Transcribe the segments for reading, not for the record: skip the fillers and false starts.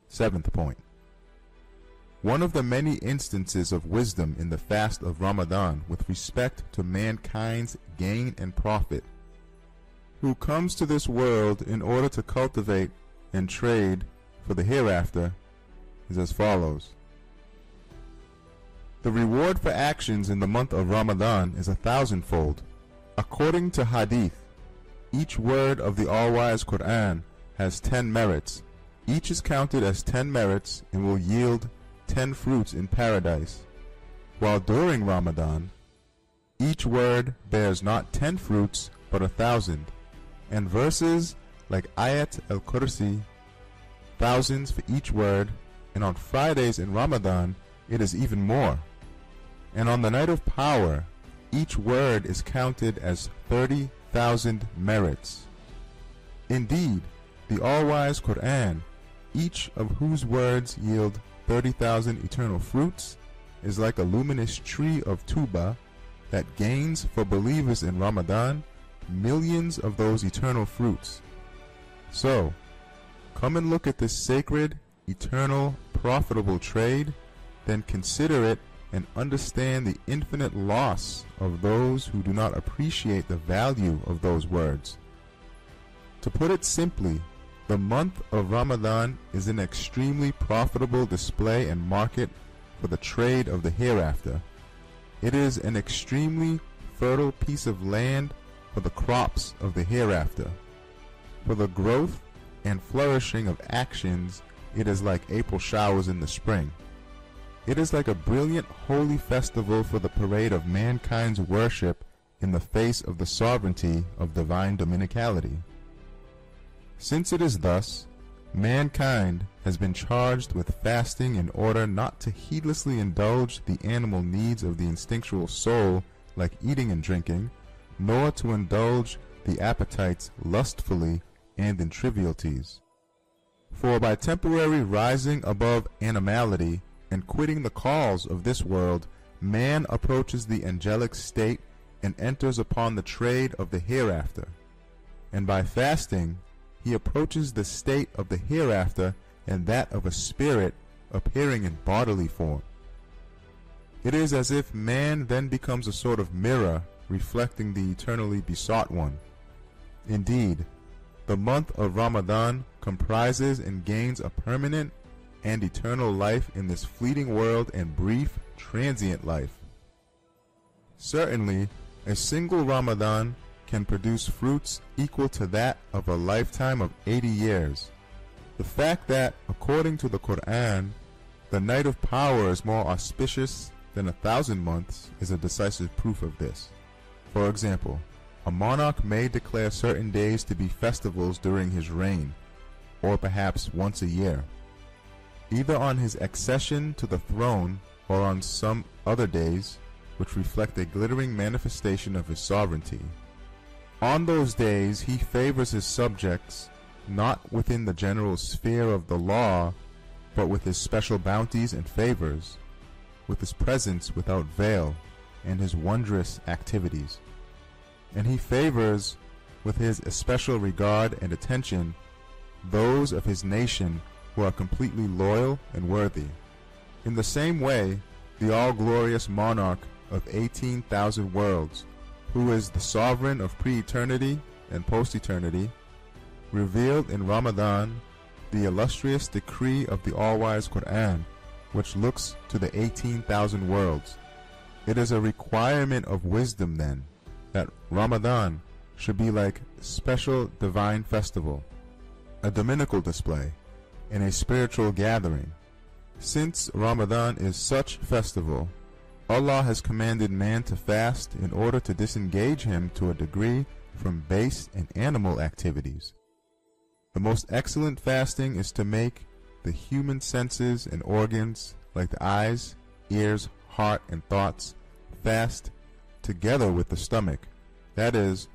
Seventh point. One of the many instances of wisdom in the fast of Ramadan with respect to mankind's gain and profit, who comes to this world in order to cultivate and trade for the hereafter, is as follows. The reward for actions in the month of Ramadan is 1,000-fold. According to Hadith, each word of the all-wise Quran has 10 merits. Each is counted as 10 merits and will yield 10 fruits in paradise, while during Ramadan, each word bears not 10 fruits but 1,000, and verses like Ayat al-Kursi, thousands for each word, and on Fridays in Ramadan, it is even more. And on the night of power, each word is counted as 30,000 merits. Indeed, the all-wise Quran, each of whose words yield 30,000 eternal fruits, is like a luminous tree of tuba that gains for believers in Ramadan millions of those eternal fruits. So, come and look at this sacred, eternal, profitable trade, then consider it and understand the infinite loss of those who do not appreciate the value of those words. To put it simply, the month of Ramadan is an extremely profitable display and market for the trade of the hereafter. It is an extremely fertile piece of land for the crops of the hereafter. For the growth and flourishing of actions, it is like April showers in the spring. It is like a brilliant holy festival for the parade of mankind's worship in the face of the sovereignty of divine dominicality. Since it is thus, mankind has been charged with fasting in order not to heedlessly indulge the animal needs of the instinctual soul like eating and drinking, nor to indulge the appetites lustfully and in trivialities. For by temporary rising above animality and quitting the calls of this world, man approaches the angelic state and enters upon the trade of the hereafter. And by fasting, he approaches the state of the hereafter and that of a spirit appearing in bodily form. It is as if man then becomes a sort of mirror reflecting the eternally besought one. Indeed, the month of Ramadan comprises and gains a permanent and eternal life in this fleeting world and brief, transient life. Certainly, a single Ramadan can produce fruits equal to that of a lifetime of 80 years. The fact that, according to the Quran, the night of power is more auspicious than 1,000 months is a decisive proof of this. For example, a monarch may declare certain days to be festivals during his reign, or perhaps once a year, either on his accession to the throne or on some other days which reflect a glittering manifestation of his sovereignty. On those days he favors his subjects not within the general sphere of the law, but with his special bounties and favors, with his presence without veil, and his wondrous activities. And he favors, with his especial regard and attention, those of his nation who are completely loyal and worthy. In the same way, the all-glorious monarch of 18,000 worlds, who is the sovereign of pre-eternity and post-eternity, revealed in Ramadan the illustrious decree of the all-wise Quran, which looks to the 18,000 worlds. It is a requirement of wisdom then, that Ramadan should be like special divine festival, a dominical display, and a spiritual gathering. Since Ramadan is such festival, Allah has commanded man to fast in order to disengage him to a degree from base and animal activities. The most excellent fasting is to make the human senses and organs, like the eyes, ears, heart, and thoughts, fast together with the stomach. That is,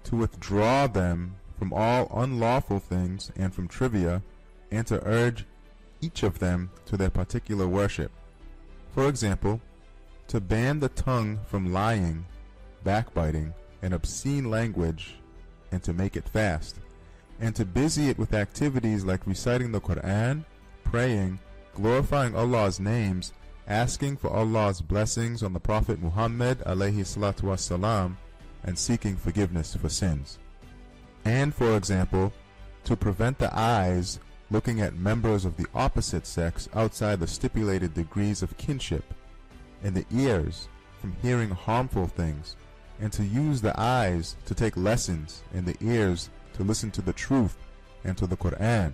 to withdraw them from all unlawful things and from trivia, and to urge each of them to their particular worship. For example, to ban the tongue from lying, backbiting, and obscene language, and to make it fast, and to busy it with activities like reciting the Quran praying, glorifying Allah's names, asking for Allah's blessings on the Prophet Muhammad alayhi salatu wassalam, and seeking forgiveness for sins. And, for example, to prevent the eyes looking at members of the opposite sex outside the stipulated degrees of kinship, and the ears from hearing harmful things, and to use the eyes to take lessons and the ears to listen to the truth and to the Quran,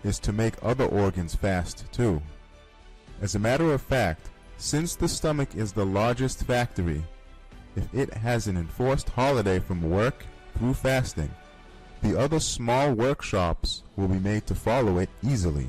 is to make other organs fast too. As a matter of fact, since the stomach is the largest factory, if it has an enforced holiday from work through fasting, the other small workshops will be made to follow it easily.